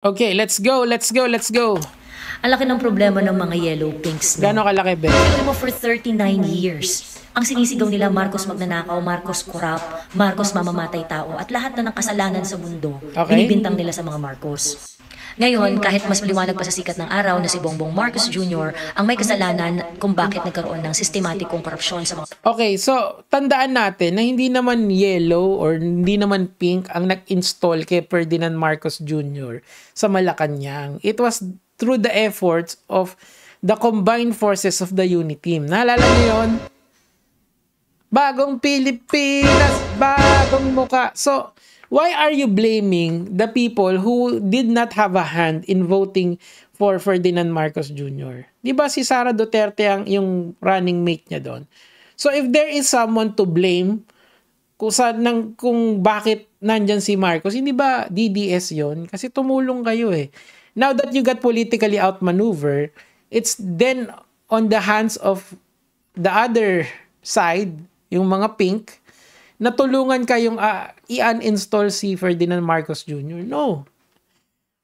Okay, let's go, let's go, let's go. Ang laki ng problema ng mga yellow pinks. Gano'ng kalaki, Ben? Alam mo, for 39 years, ang sinisigaw nila Marcos magnanakaw, Marcos corrupt, Marcos mamamatay tao, at lahat na ng kasalanan sa mundo, binibintang nila sa mga Marcos. Ngayon, kahit mas liwanag pa sa sikat ng araw na si Bongbong Marcos Jr. ang may kasalanan kung bakit nagkaroon ng sistematikong korupsyon sa mga... Okay, so tandaan natin na hindi naman yellow or hindi naman pink ang nag-install kay Ferdinand Marcos Jr. sa Malacanang. It was through the efforts of the combined forces of the unit team. Naalala niyo yun? Bagong Pilipinas, bagong muka. So, why are you blaming the people who did not have a hand in voting for Ferdinand Marcos Jr.? Di ba si Sara Duterte yung running mate niya doon? So if there is someone to blame kung bakit nandyan si Marcos, hindi ba DDS yon? Kasi tumulong kayo eh. Now that you got politically outmaneuvered, it's then on the hands of the other side, yung mga pink, natulungan kayong i-uninstall si Ferdinand Marcos Jr. No.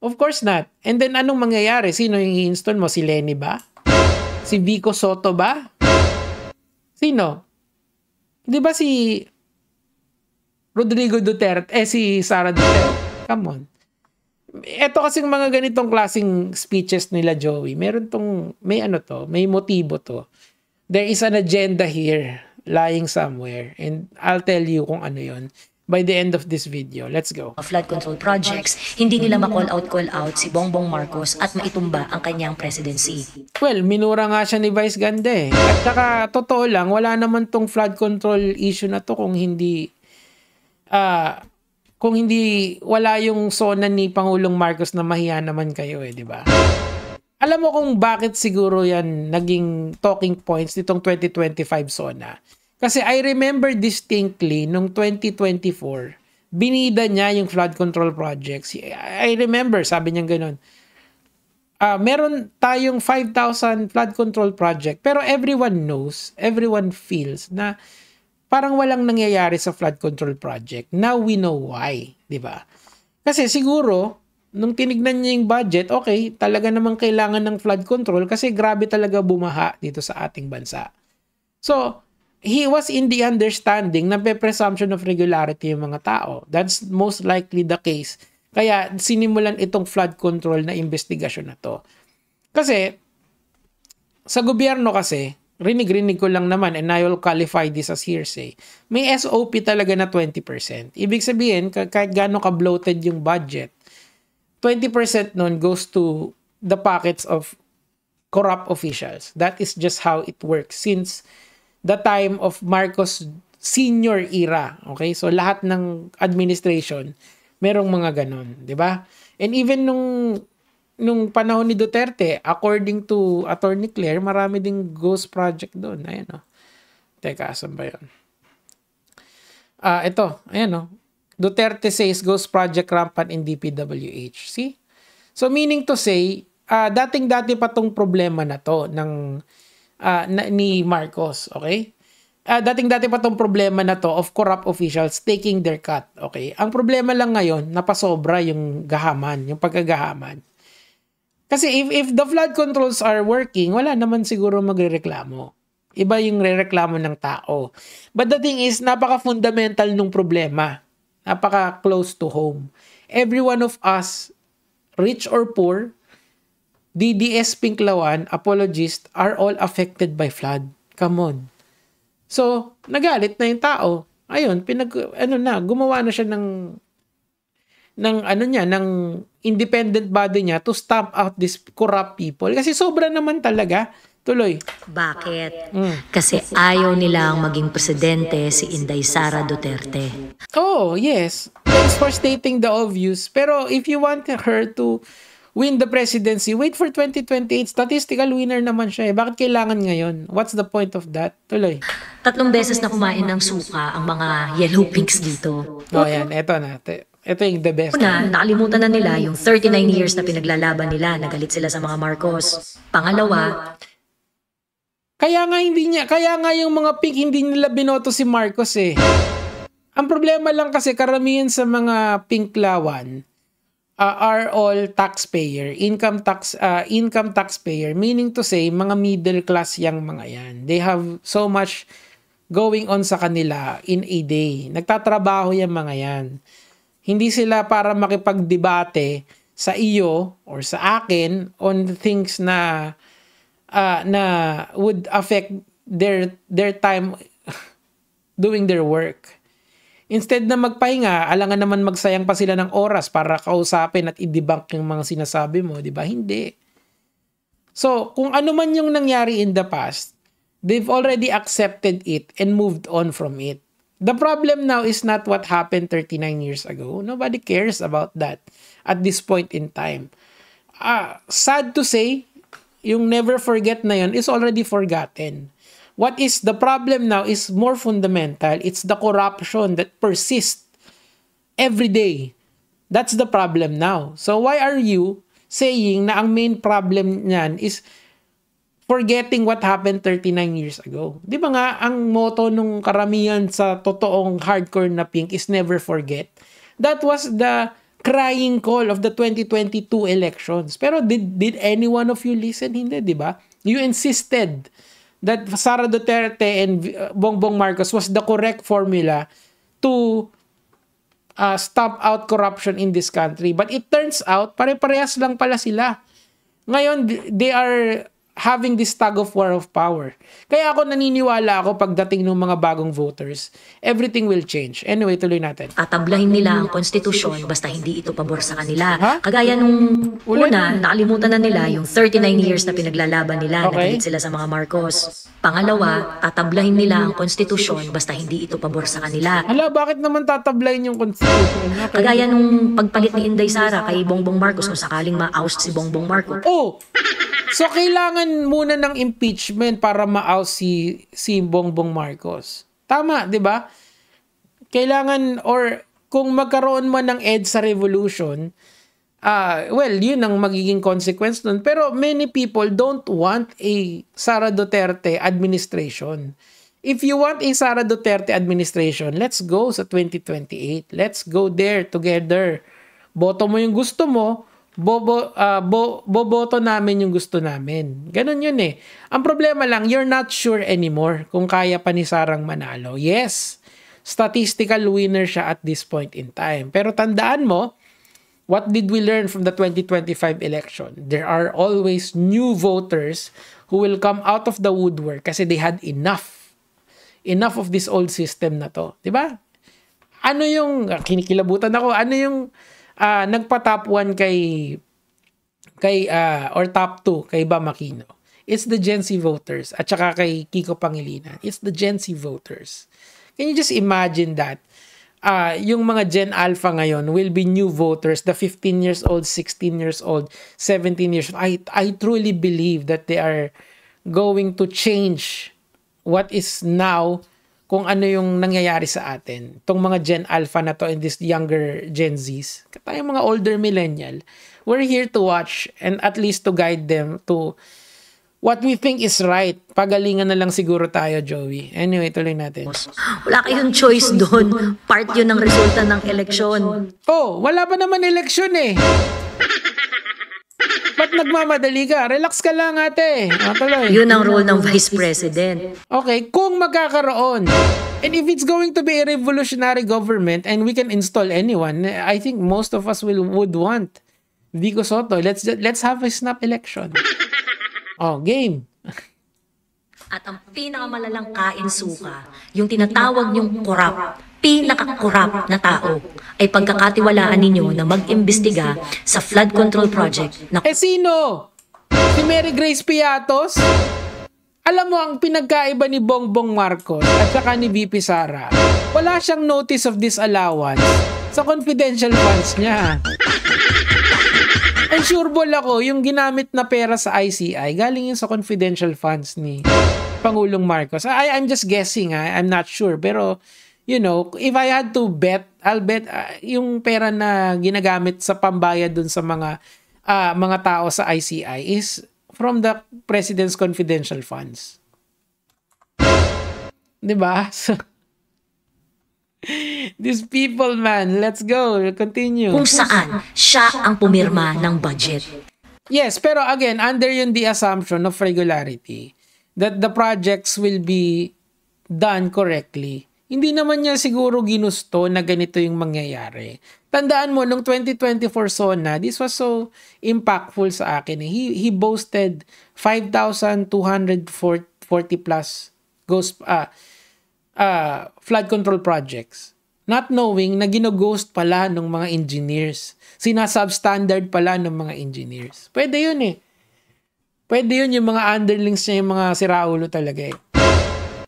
Of course not. And then anong mangyayari? Sino yung i-install mo? Si Lenny ba? Si Vico Soto ba? Sino? Di ba si Rodrigo Duterte? Si Sara Duterte? Come on. Ito kasing mga ganitong klaseng speeches nila, Joey. May motibo to. There is an agenda here lying somewhere, and I'll tell you kung ano yon by the end of this video. Let's go. Flood control projects, hindi nila ma-call out si Bongbong Marcos at maitumba ang kanyang presidency. Well, minura nga siya ni Vice Ganda eh. At saka, totoo lang, wala naman tong flood control issue na to kung hindi wala yung sona ni Pangulong Marcos na mahiya naman kayo eh, di ba? Alam mo kung bakit siguro yan naging talking points nitong 2025 SONA? Kasi I remember distinctly nung 2024, binida niya yung flood control projects. I remember, sabi niya ganun, meron tayong 5,000 flood control project, pero everyone knows, everyone feels na parang walang nangyayari sa flood control project. Now we know why, di ba? Kasi siguro, nung tinignan niya yung budget, okay, talaga namang kailangan ng flood control kasi grabe talaga bumaha dito sa ating bansa. So, he was in the understanding na may presumption of regularity yung mga tao. That's most likely the case. Kaya sinimulan itong flood control na investigasyon na to. Kasi, sa gobyerno kasi, rinig-rinig ko lang naman and I will qualify this as hearsay, may SOP talaga na 20%. Ibig sabihin, kahit gaano ka-bloated yung budget, 20% nun goes to the pockets of corrupt officials. That is just how it works since the time of Marcos senior era. Okay? So lahat ng administration merong mga ganon, 'di ba? And even nung panahon ni Duterte, according to Attorney Claire, marami ding ghost project doon. Ayan oh. Teka, asan ba 'yon? Ito, ayan oh. Duterte says ghost project rampant in DPWH. See? So meaning to say, dating-dati pa tong problema na to ni Marcos, okay? Dating-dati pa tong problema na to of corrupt officials taking their cut, okay? Ang problema lang ngayon, napasobra yung gahaman, yung pagkagahaman. Kasi if the flood controls are working, wala naman siguro magrereklamo. Iba yung rereklamo ng tao. But the thing is, napaka-fundamental nung problema. Napaka-close to home. Every one of us, rich or poor, DDS Pinklawan, apologist, are all affected by flood. Come on. So, nagalit na yung tao. Ayun, gumawa na siya ng independent body niya to stamp out these corrupt people. Kasi sobra naman talaga. Tuloy. Bakit? Kasi ayaw nilang maging presidente si Inday Sara Duterte. Oh, yes. Thanks for stating the obvious. Pero if you want her to win the presidency, wait for 2028. Statistical winner naman siya eh. Bakit kailangan ngayon? What's the point of that? Tuloy. 3 beses na kumain ng suka ang mga yellow pinks dito. Oh, yan. Ito na. Ito yung the best. Una, nakalimutan na nila yung 39 years na pinaglalaban nila. Nagalit sila sa mga Marcos. Pangalawa, kaya nga yung mga pink hindi nila binoto si Marcos eh. Ang problema lang kasi karamihan sa mga Pinklawan, are all taxpayer, income taxpayer, meaning to say, mga middle class yang mga yan. They have so much going on sa kanila in a day. Nagtatrabaho yung mga yan. Hindi sila para makipagdebate sa iyo or sa akin on things na would affect their time doing their work. Instead na magpahinga, alangan naman magsayang pa sila ng oras para kausapin at i-debunk yung mga sinasabi mo, di ba? Hindi. So, kung ano man yung nangyari in the past, they've already accepted it and moved on from it. The problem now is not what happened 39 years ago. Nobody cares about that at this point in time. Sad to say, yung never forget na yun is already forgotten. What is the problem now is more fundamental. It's the corruption that persists every day. That's the problem now. So why are you saying na ang main problem niyan is forgetting what happened 39 years ago? Di ba nga, ang motto nung karamihan sa totoong hardcore na Pink is never forget. That was the crying call of the 2022 elections. Pero did any one of you listen? Hindi, di ba? You insisted that Sara Duterte and Bongbong Marcos was the correct formula to stamp out corruption in this country. But it turns out, pare-parehas lang pala sila. Ngayon, they are having this tug of war of power. Kaya ako naniniwala ako pagdating ng mga bagong voters, everything will change. Anyway, tuloy natin. Tatablahin nila ang konstitusyon basta hindi ito pabor sa kanila. Kagaya nung una, nakalimutan na nila yung 39 years na pinaglalaban nila, nagalit sila sa mga Marcos. Pangalawa, tatablahin nila ang konstitusyon basta hindi ito pabor sa kanila. Hala, bakit naman tatablahin yung konstitusyon? Okay. Kagaya nung pagpalit ni Inday Sara kay Bongbong Marcos kung sakaling ma-oust si Bongbong Marcos. Oh! So, kailangan muna ng impeachment para ma-oust si Bongbong Marcos. Tama, di ba? Kailangan, or kung magkaroon man ng EDSA revolution, well, yun ang magiging consequence nun. Pero many people don't want a Sara Duterte administration. If you want a Sara Duterte administration, let's go sa 2028. Let's go there together. Boto mo yung gusto mo, boboto namin yung gusto namin. Ganun yun eh. Ang problema lang, you're not sure anymore kung kaya pa ni Sarang manalo. Yes, statistical winner siya at this point in time. Pero tandaan mo, what did we learn from the 2025 election? There are always new voters who will come out of the woodwork kasi they had enough of this old system na to. Diba? Ano yung, kinikilabutan ako, ano yung nagpa-top 1 or top 2 kay Bam Aquino? It's the Gen Z voters. At saka kay Kiko Pangilinan. It's the Gen Z voters. Can you just imagine that? Yung mga Gen Alpha ngayon will be new voters. The 15 years old, 16 years old, 17 years old. I truly believe that they are going to change what is now kung ano yung nangyayari sa atin. Itong mga Gen Alpha na to and this younger Gen Zs. Tayong mga older millennial, we're here to watch and at least to guide them to what we think is right. Pagalingan na lang siguro tayo, Joey. Anyway, tuloy natin. Wala kayong choice doon. Part yun ng resulta ng eleksyon. Oh, wala pa naman eleksyon eh. Ba't nagmamadali ka? Relax ka lang, ate. Tuloy. Yun ang role ng Vice President. Okay, kung magkakaroon, and if it's going to be a revolutionary government and we can install anyone, I think most of us would want Vico Soto. Let's have a snap election. Oh, game. At ang pinakamalalang kain-suka, yung tinatawag niyong korap, pinaka-korap na tao, ay pagkakatiwalaan ninyo na mag-imbestiga sa flood control project na... Sino? Si Mary Grace Piatos? Alam mo, ang pinagkaiba ni Bongbong Marcos at saka ni VP Sara, wala siyang notice of disallowance sa confidential funds niya. And sureball ako, yung ginamit na pera sa ICI, galing yun sa confidential funds ni Pangulong Marcos. I'm just guessing, I'm not sure. Pero, you know, if I had to bet, I'll bet yung pera na ginagamit sa pambayad dun sa mga tao sa ICI is from the President's confidential funds. Diba? So, These people, man. Let's go. Continue. Kung saan siya ang pumirma ng budget. Yes, pero again, under yun the assumption of regularity that the projects will be done correctly. Hindi naman niya siguro ginusto na ganito yung mangyayari. Tandaan mo, nung 2024 SONA, this was so impactful sa akin. He boasted 5,240 plus flood control projects. Not knowing na ginoghost pala ng mga engineers. Sinasubstandard pala ng mga engineers. Pwede yun eh. Pwede yun yung mga underlings niya, yung mga siraulo talaga eh.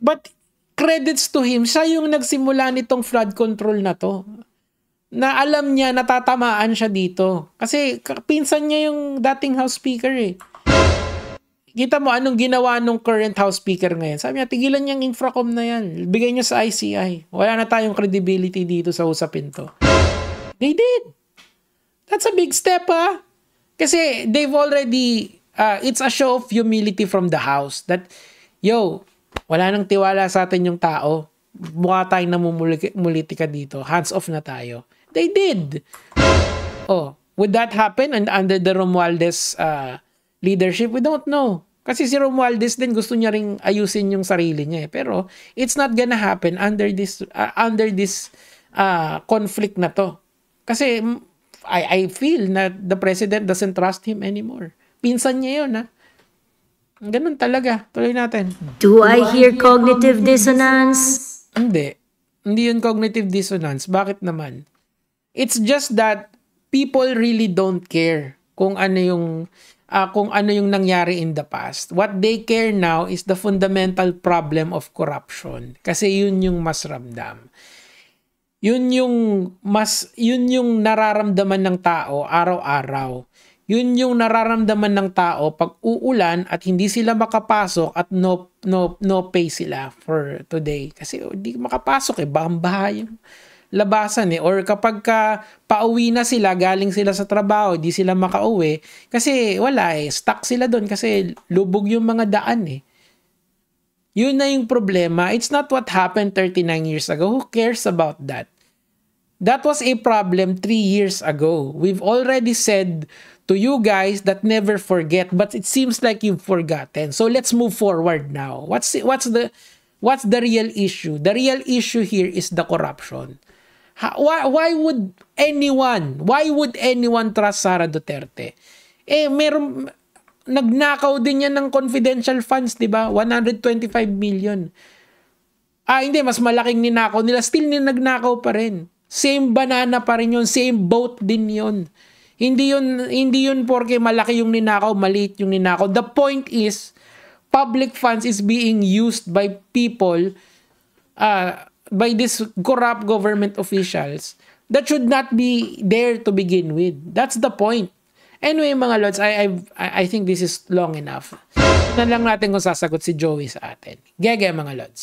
But credits to him, siya yung nagsimula nitong flood control na to. Na alam niya, natatamaan siya dito. Kasi pinsan niya yung dating House Speaker eh. Kita mo anong ginawa nung current House Speaker ngayon. Sabi niya, tigilan niyang Infracom na yan. Bigay niyo sa ICI. Wala na tayong credibility dito sa usapin to. They did. That's a big step Kasi they've already, it's a show of humility from the House. That, wala nang tiwala sa atin yung tao. Mukha tayong namumulitika dito. Hands off na tayo. They did. Would that happen under the Romualdez leadership? We don't know. Kasi si Romualdez din gusto niya ring ayusin yung sarili niya eh. Pero it's not gonna happen under this conflict na to. Kasi I feel na the president doesn't trust him anymore. Pinsan niya yun Ganun talaga. Tuloy natin. Do I hear cognitive dissonance? Hindi. Hindi yun cognitive dissonance. Bakit naman? It's just that people really don't care kung ano yung nangyari in the past. What they care now is the fundamental problem of corruption. Kasi yun yung mas ramdam. Yun yung nararamdaman ng tao araw-araw. Yun yung nararamdaman ng tao pag uulan at hindi sila makapasok at no pay sila for today. Kasi hindi makapasok baha yung labasan or kapag pauwi na sila, galing sila sa trabaho, di sila makauwi kasi wala stuck sila doon kasi lubog yung mga daan Yun na yung problema. It's not what happened 39 years ago. Who cares about that? That was a problem 3 years ago. We've already said to you guys that never forget, but it seems like you've forgotten. So let's move forward now. What's the real issue? The real issue here is the corruption. Why would anyone trust Sara Duterte? Nagnakaw din yan ng confidential funds, di ba? 125 million. Hindi, mas malaking ninakaw nila. Still nagnakaw pa rin. Same banana pa rin yun. Same boat din yun. Hindi yun porke malaki yung ninakaw, maliit yung ninakaw. The point is, public funds is being used by people, by these corrupt government officials that should not be there to begin with. That's the point. Anyway, mga lods, I think this is long enough. Na lang natin kung sasagot si Joey sa atin. Gege, mga lods.